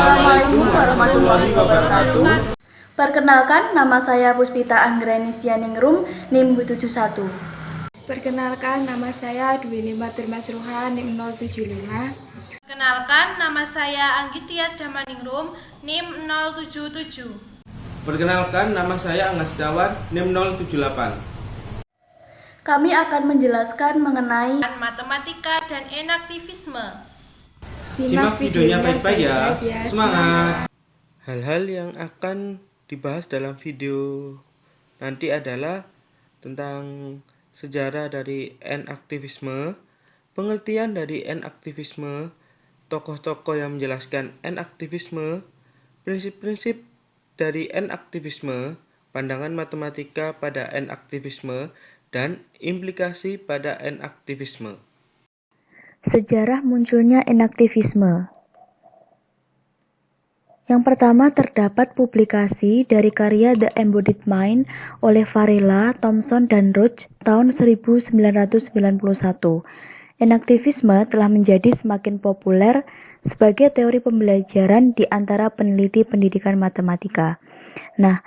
Assalamualaikum warahmatullahi wabarakatuh. Perkenalkan, nama saya Puspita Anggranistianingrum, NIM 71. Perkenalkan, nama saya Dwi Limatur Masruha, NIM 075. Perkenalkan, nama saya Anggitias Damaningrum, NIM 077. Perkenalkan, nama saya Angga Setiawan, NIM 078. Kami akan menjelaskan mengenai matematika dan enaktivisme. Simak videonya baik-baik ya. Semangat. Hal-hal yang akan dibahas dalam video nanti adalah tentang sejarah dari enaktivisme, pengertian dari enaktivisme, tokoh-tokoh yang menjelaskan enaktivisme, prinsip-prinsip dari enaktivisme, pandangan matematika pada enaktivisme, dan implikasi pada enaktivisme. sejarah munculnya enaktivisme. Yang pertama terdapat publikasi dari karya The Embodied Mind oleh Varela, Thomson, dan Roach tahun 1991. Enaktivisme telah menjadi semakin populer sebagai teori pembelajaran di antara peneliti pendidikan matematika. Nah,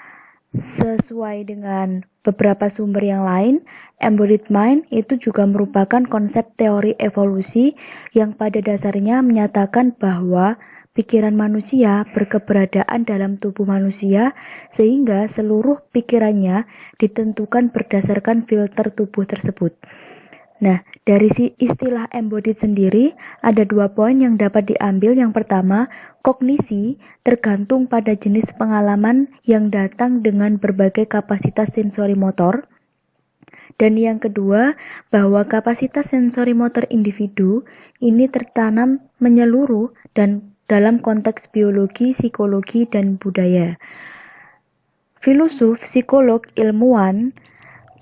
sesuai dengan beberapa sumber yang lain, embodied mind itu juga merupakan konsep teori evolusi yang pada dasarnya menyatakan bahwa pikiran manusia berkeberadaan dalam tubuh manusia sehingga seluruh pikirannya ditentukan berdasarkan filter tubuh tersebut. Nah, dari istilah embodied sendiri, ada 2 poin yang dapat diambil. Yang pertama, kognisi tergantung pada jenis pengalaman yang datang dengan berbagai kapasitas sensori motor. Dan yang kedua, bahwa kapasitas sensori motor individu ini tertanam menyeluruh dan dalam konteks biologi, psikologi, dan budaya. Filosof, psikolog, ilmuwan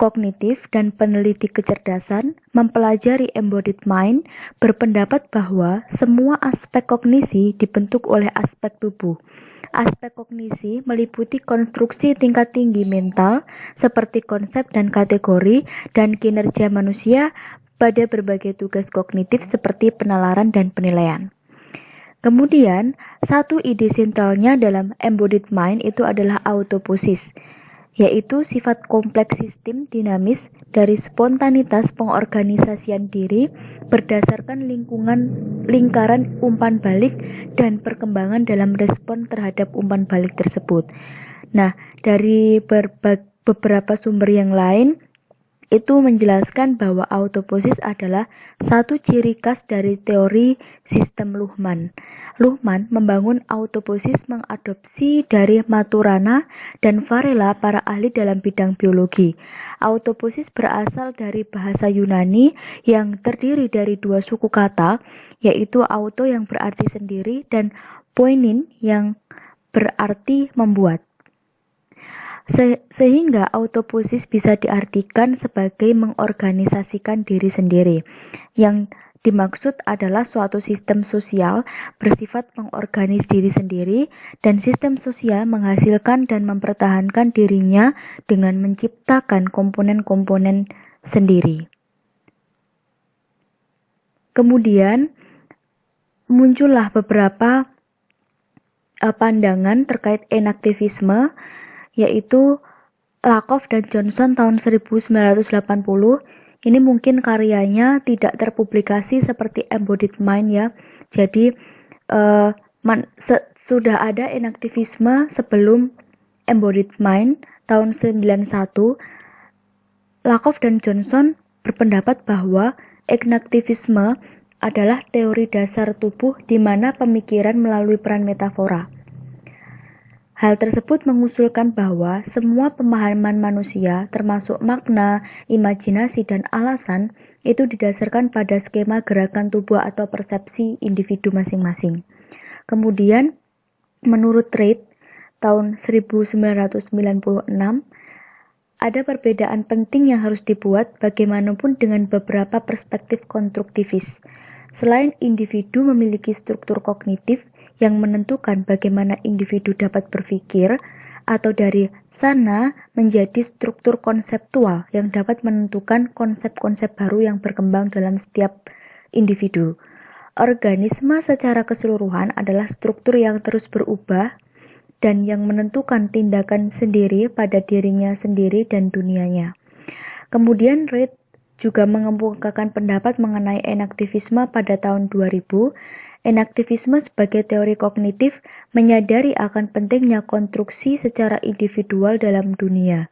kognitif dan peneliti kecerdasan mempelajari embodied mind berpendapat bahwa semua aspek kognisi dibentuk oleh aspek tubuh. Aspek kognisi meliputi konstruksi tingkat tinggi mental seperti konsep dan kategori dan kinerja manusia pada berbagai tugas kognitif seperti penalaran dan penilaian. Kemudian, satu ide sentralnya dalam embodied mind itu adalah autoposis, yaitu sifat kompleks sistem dinamis dari spontanitas pengorganisasian diri berdasarkan lingkaran umpan balik dan perkembangan dalam respon terhadap umpan balik tersebut. Nah, dari beberapa sumber yang lain itu menjelaskan bahwa autoposis adalah satu ciri khas dari teori sistem Luhmann. Luhmann membangun autoposis mengadopsi dari Maturana dan Varela, para ahli dalam bidang biologi. Autoposis berasal dari bahasa Yunani yang terdiri dari 2 suku kata, yaitu auto yang berarti sendiri dan poiein yang berarti membuat. Sehingga autoposis bisa diartikan sebagai mengorganisasikan diri sendiri. Yang dimaksud adalah suatu sistem sosial bersifat mengorganis diri sendiri, dan sistem sosial menghasilkan dan mempertahankan dirinya dengan menciptakan komponen-komponen sendiri. Kemudian muncullah beberapa pandangan terkait enaktivisme, yaitu Lakoff dan Johnson tahun 1980. Ini mungkin karyanya tidak terpublikasi seperti Embodied Mind ya. Jadi sudah ada enaktivisme sebelum Embodied Mind tahun 91. Lakoff dan Johnson berpendapat bahwa enaktivisme adalah teori dasar tubuh di mana pemikiran melalui peran metafora. Hal tersebut mengusulkan bahwa semua pemahaman manusia, termasuk makna, imajinasi, dan alasan, itu didasarkan pada skema gerakan tubuh atau persepsi individu masing-masing. Kemudian, menurut Reid, tahun 1996, ada perbedaan penting yang harus dibuat bagaimanapun dengan beberapa perspektif konstruktivis. Selain individu memiliki struktur kognitif yang menentukan bagaimana individu dapat berpikir, atau dari sana menjadi struktur konseptual yang dapat menentukan konsep-konsep baru yang berkembang dalam setiap individu. Organisme secara keseluruhan adalah struktur yang terus berubah dan yang menentukan tindakan sendiri pada dirinya sendiri dan dunianya. Kemudian Reid juga mengemukakan pendapat mengenai enaktivisme pada tahun 2000. Enaktivisme sebagai teori kognitif menyadari akan pentingnya konstruksi secara individual dalam dunia,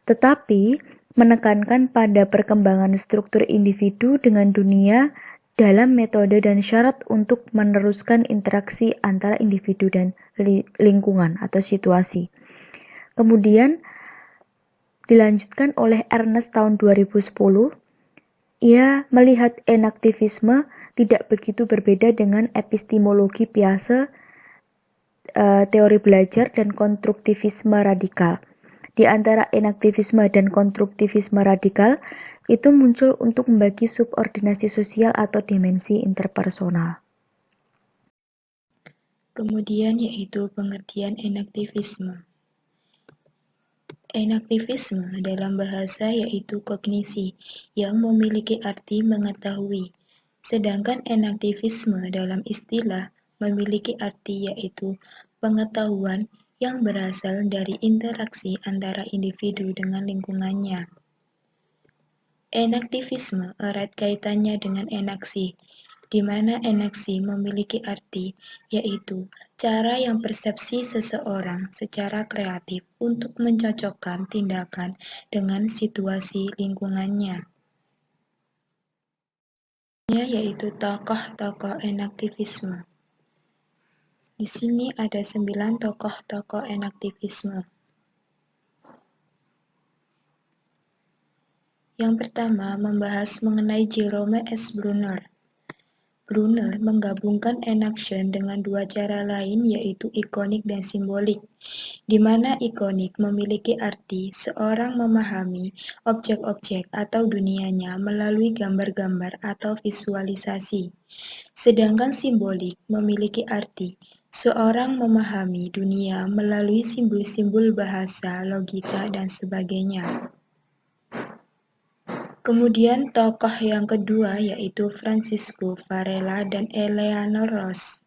tetapi menekankan pada perkembangan struktur individu dengan dunia dalam metode dan syarat untuk meneruskan interaksi antara individu dan lingkungan atau situasi. Kemudian dilanjutkan oleh Ernest tahun 2010. Ia melihat enaktivisme tidak begitu berbeda dengan epistemologi Piaget, teori belajar, dan konstruktivisme radikal. Di antara enaktivisme dan konstruktivisme radikal itu muncul untuk membagi subordinasi sosial atau dimensi interpersonal. Kemudian yaitu pengertian enaktivisme. Enaktivisme dalam bahasa yaitu kognisi yang memiliki arti mengetahui, sedangkan enaktivisme dalam istilah memiliki arti yaitu pengetahuan yang berasal dari interaksi antara individu dengan lingkungannya. Enaktivisme erat kaitannya dengan enaksi, di mana enaksi memiliki arti yaitu cara yang persepsi seseorang secara kreatif untuk mencocokkan tindakan dengan situasi lingkungannya. Yaitu tokoh-tokoh enaktivisme. Di sini ada 9 tokoh-tokoh enaktivisme. Yang pertama membahas mengenai Jerome S. Brunner. Brunner menggabungkan enaction dengan dua cara lain yaitu ikonik dan simbolik, di mana ikonik memiliki arti seorang memahami objek-objek atau dunianya melalui gambar-gambar atau visualisasi, sedangkan simbolik memiliki arti seorang memahami dunia melalui simbol-simbol bahasa, logika, dan sebagainya. Kemudian tokoh yang kedua yaitu Francisco Varela dan Eleanor Roose,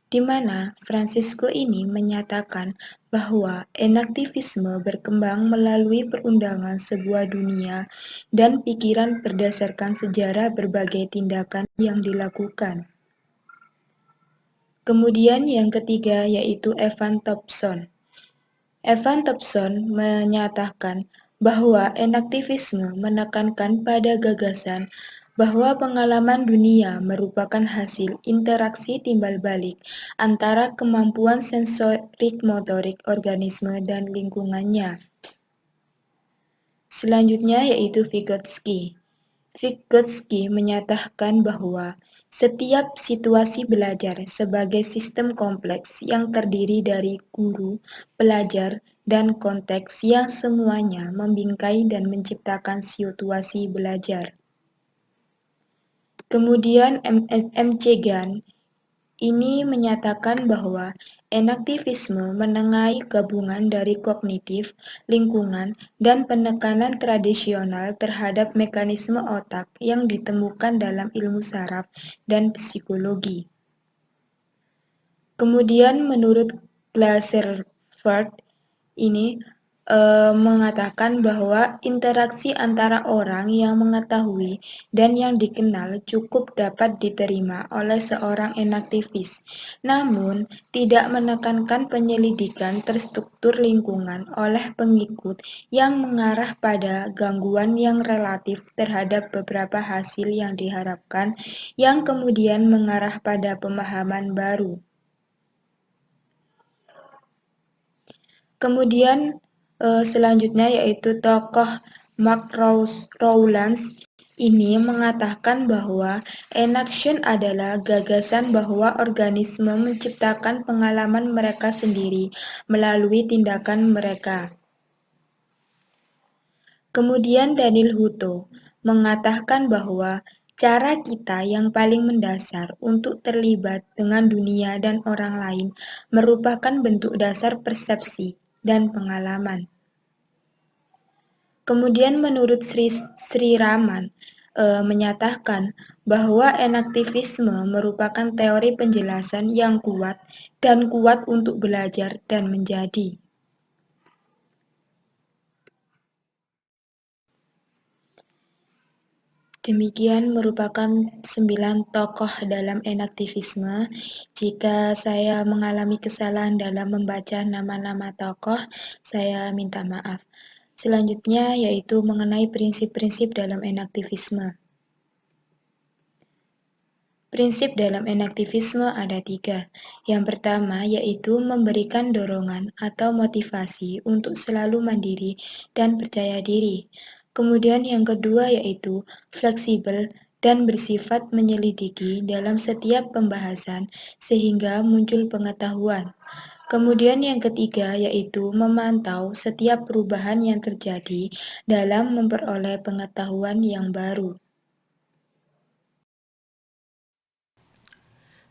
di mana Francisco ini menyatakan bahwa enaktivisme berkembang melalui perundangan sebuah dunia dan pikiran berdasarkan sejarah berbagai tindakan yang dilakukan. Kemudian yang ketiga yaitu Evan Thompson. Evan Thompson menyatakan bahwa enaktivisme menekankan pada gagasan bahwa pengalaman dunia merupakan hasil interaksi timbal balik antara kemampuan sensorik motorik organisme dan lingkungannya. Selanjutnya yaitu Vygotsky. Vygotsky menyatakan bahwa setiap situasi belajar sebagai sistem kompleks yang terdiri dari guru, pelajar, dan konteks yang semuanya membingkai dan menciptakan situasi belajar. Kemudian M.C. Gann ini menyatakan bahwa enaktivisme menengahi gabungan dari kognitif, lingkungan, dan penekanan tradisional terhadap mekanisme otak yang ditemukan dalam ilmu saraf dan psikologi. Kemudian menurut Glaserford ini mengatakan bahwa interaksi antara orang yang mengetahui dan yang dikenal cukup dapat diterima oleh seorang enaktivis, namun tidak menekankan penyelidikan terstruktur lingkungan oleh pengikut yang mengarah pada gangguan yang relatif terhadap beberapa hasil yang diharapkan, yang kemudian mengarah pada pemahaman baru. Kemudian selanjutnya yaitu tokoh Mark Rowlands ini mengatakan bahwa enaction adalah gagasan bahwa organisme menciptakan pengalaman mereka sendiri melalui tindakan mereka. Kemudian Daniel Hutto mengatakan bahwa cara kita yang paling mendasar untuk terlibat dengan dunia dan orang lain merupakan bentuk dasar persepsi dan pengalaman. Kemudian menurut Sri Raman, menyatakan bahwa enaktivisme merupakan teori penjelasan yang kuat dan kuat untuk belajar dan menjadi. Demikian merupakan 9 tokoh dalam enaktivisme. Jika saya mengalami kesalahan dalam membaca nama-nama tokoh, saya minta maaf. Selanjutnya yaitu mengenai prinsip-prinsip dalam enaktivisme. Prinsip dalam enaktivisme ada 3. Yang pertama yaitu memberikan dorongan atau motivasi untuk selalu mandiri dan percaya diri. Kemudian yang kedua yaitu fleksibel dan bersifat menyelidiki dalam setiap pembahasan sehingga muncul pengetahuan. Kemudian yang ketiga yaitu memantau setiap perubahan yang terjadi dalam memperoleh pengetahuan yang baru.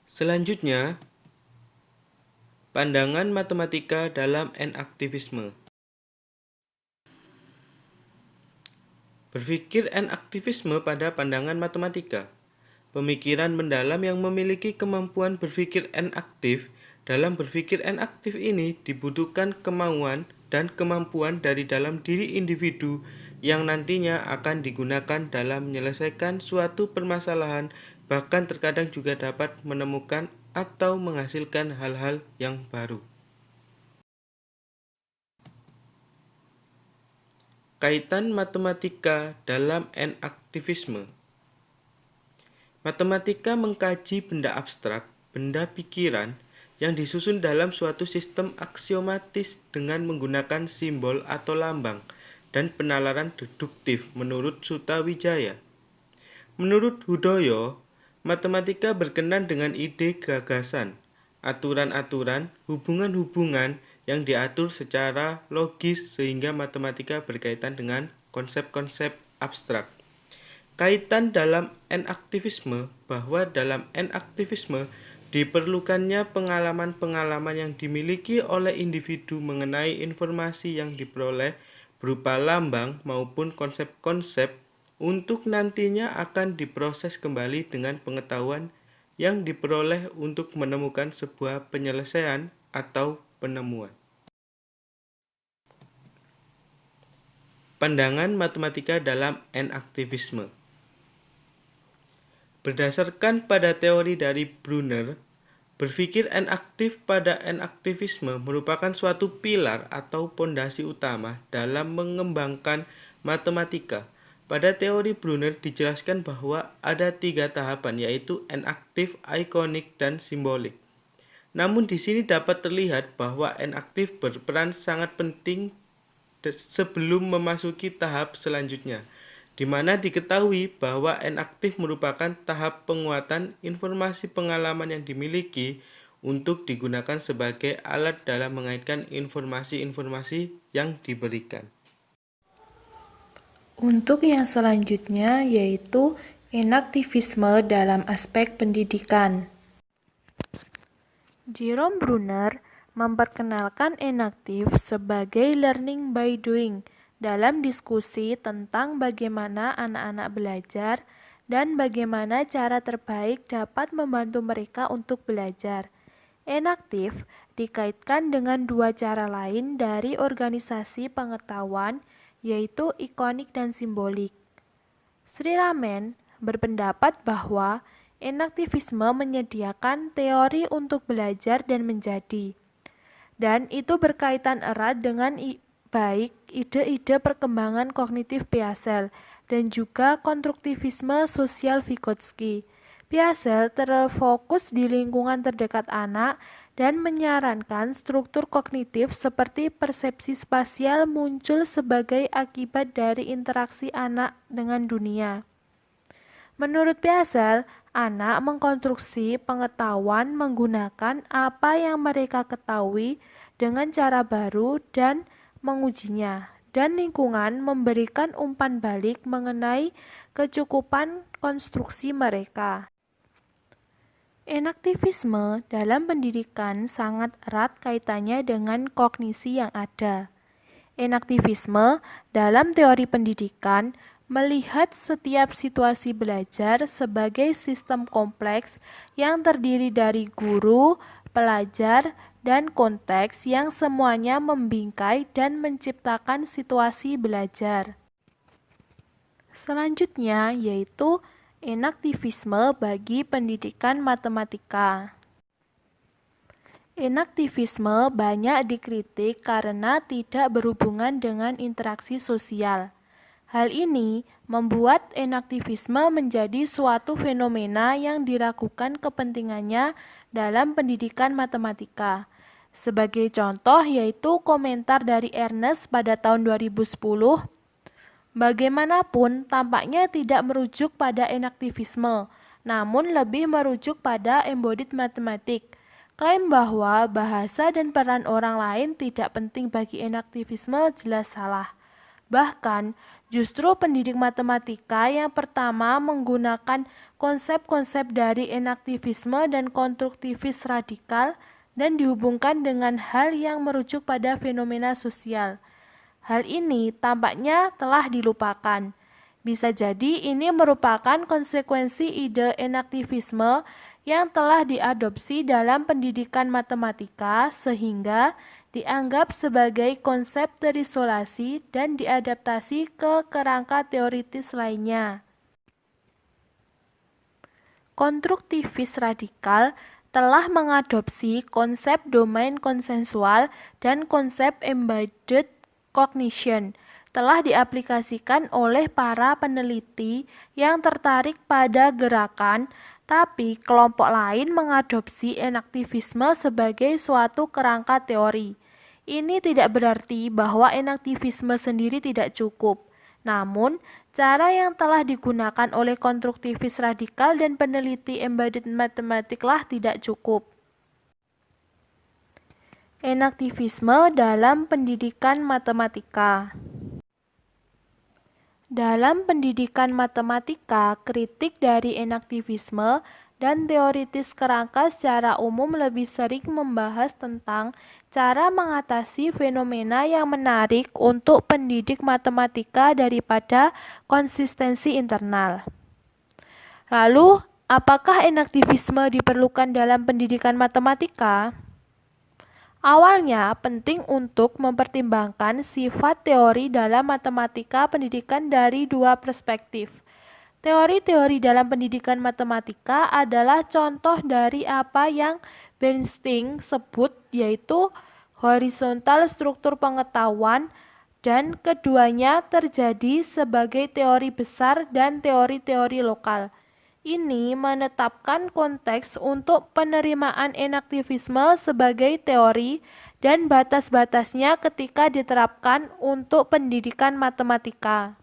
Selanjutnya, pandangan matematika dalam enaktivisme. Berpikir enaktivisme pada pandangan matematika. Pemikiran mendalam yang memiliki kemampuan berpikir enaktif. Dalam berpikir enaktif ini dibutuhkan kemauan dan kemampuan dari dalam diri individu yang nantinya akan digunakan dalam menyelesaikan suatu permasalahan, bahkan terkadang juga dapat menemukan atau menghasilkan hal-hal yang baru. Kaitan matematika dalam enaktivisme. Matematika mengkaji benda abstrak, benda pikiran, yang disusun dalam suatu sistem aksiomatis dengan menggunakan simbol atau lambang, dan penalaran deduktif menurut Sutawijaya. Menurut Hudoyo, matematika berkenan dengan ide gagasan, aturan-aturan, hubungan-hubungan yang diatur secara logis sehingga matematika berkaitan dengan konsep-konsep abstrak. Kaitan dalam enaktivisme bahwa dalam enaktivisme diperlukannya pengalaman-pengalaman yang dimiliki oleh individu mengenai informasi yang diperoleh berupa lambang maupun konsep-konsep untuk nantinya akan diproses kembali dengan pengetahuan yang diperoleh untuk menemukan sebuah penyelesaian atau penemuan. Pandangan matematika dalam enaktivisme. Berdasarkan pada teori dari Brunner, berpikir enaktif pada enaktivisme merupakan suatu pilar atau pondasi utama dalam mengembangkan matematika. Pada teori Brunner dijelaskan bahwa ada 3 tahapan yaitu enaktif, ikonik, dan simbolik. Namun di sini dapat terlihat bahwa enaktif berperan sangat penting sebelum memasuki tahap selanjutnya, di mana diketahui bahwa enaktif merupakan tahap penguatan informasi pengalaman yang dimiliki untuk digunakan sebagai alat dalam mengaitkan informasi-informasi yang diberikan. Untuk yang selanjutnya yaitu enaktivisme dalam aspek pendidikan. Jerome Brunner memperkenalkan enaktif sebagai learning by doing dalam diskusi tentang bagaimana anak-anak belajar dan bagaimana cara terbaik dapat membantu mereka untuk belajar. Enaktif dikaitkan dengan 2 cara lain dari organisasi pengetahuan, yaitu ikonik dan simbolik. Sri Raman berpendapat bahwa enaktivisme menyediakan teori untuk belajar dan menjadi, dan itu berkaitan erat dengan baik ide-ide perkembangan kognitif Piaget dan juga konstruktivisme sosial Vygotsky. Piaget terfokus di lingkungan terdekat anak dan menyarankan struktur kognitif seperti persepsi spasial muncul sebagai akibat dari interaksi anak dengan dunia. Menurut Piaget, anak mengkonstruksi pengetahuan menggunakan apa yang mereka ketahui dengan cara baru dan mengujinya, dan lingkungan memberikan umpan balik mengenai kecukupan konstruksi mereka. Enaktivisme dalam pendidikan sangat erat kaitannya dengan kognisi yang ada. Enaktivisme dalam teori pendidikan Melihat setiap situasi belajar sebagai sistem kompleks yang terdiri dari guru, pelajar, dan konteks yang semuanya membingkai dan menciptakan situasi belajar. Selanjutnya yaitu enaktivisme bagi pendidikan matematika. Enaktivisme banyak dikritik karena tidak berhubungan dengan interaksi sosial. Hal ini membuat enaktivisme menjadi suatu fenomena yang diragukan kepentingannya dalam pendidikan matematika. Sebagai contoh yaitu komentar dari Ernest pada tahun 2010, bagaimanapun tampaknya tidak merujuk pada enaktivisme, namun lebih merujuk pada embodied matematik. Klaim bahwa bahasa dan peran orang lain tidak penting bagi enaktivisme jelas salah. Bahkan, justru pendidik matematika yang pertama menggunakan konsep-konsep dari enaktivisme dan konstruktivis radikal dan dihubungkan dengan hal yang merujuk pada fenomena sosial. Hal ini tampaknya telah dilupakan. Bisa jadi ini merupakan konsekuensi ide enaktivisme yang telah diadopsi dalam pendidikan matematika sehingga dianggap sebagai konsep terisolasi dan diadaptasi ke kerangka teoritis lainnya. Konstruktivis radikal telah mengadopsi konsep domain konsensual dan konsep embedded cognition, telah diaplikasikan oleh para peneliti yang tertarik pada gerakan, tapi kelompok lain mengadopsi enaktivisme sebagai suatu kerangka teori. Ini tidak berarti bahwa enaktivisme sendiri tidak cukup. Namun, cara yang telah digunakan oleh konstruktivis radikal dan peneliti embedded matematiklah tidak cukup. Enaktivisme dalam pendidikan matematika. Dalam pendidikan matematika, kritik dari enaktivisme dan teoritis kerangka secara umum lebih sering membahas tentang cara mengatasi fenomena yang menarik untuk pendidik matematika daripada konsistensi internal. Lalu, apakah enaktivisme diperlukan dalam pendidikan matematika? Awalnya, penting untuk mempertimbangkan sifat teori dalam matematika pendidikan dari dua perspektif. Teori-teori dalam pendidikan matematika adalah contoh dari apa yang Bernstein sebut yaitu horizontal struktur pengetahuan, dan keduanya terjadi sebagai teori besar dan teori-teori lokal. Ini menetapkan konteks untuk penerimaan enaktivisme sebagai teori dan batas-batasnya ketika diterapkan untuk pendidikan matematika.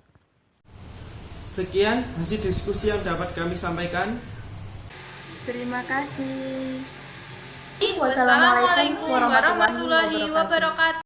Sekian hasil diskusi yang dapat kami sampaikan. Terima kasih. Wassalamualaikum warahmatullahi wabarakatuh.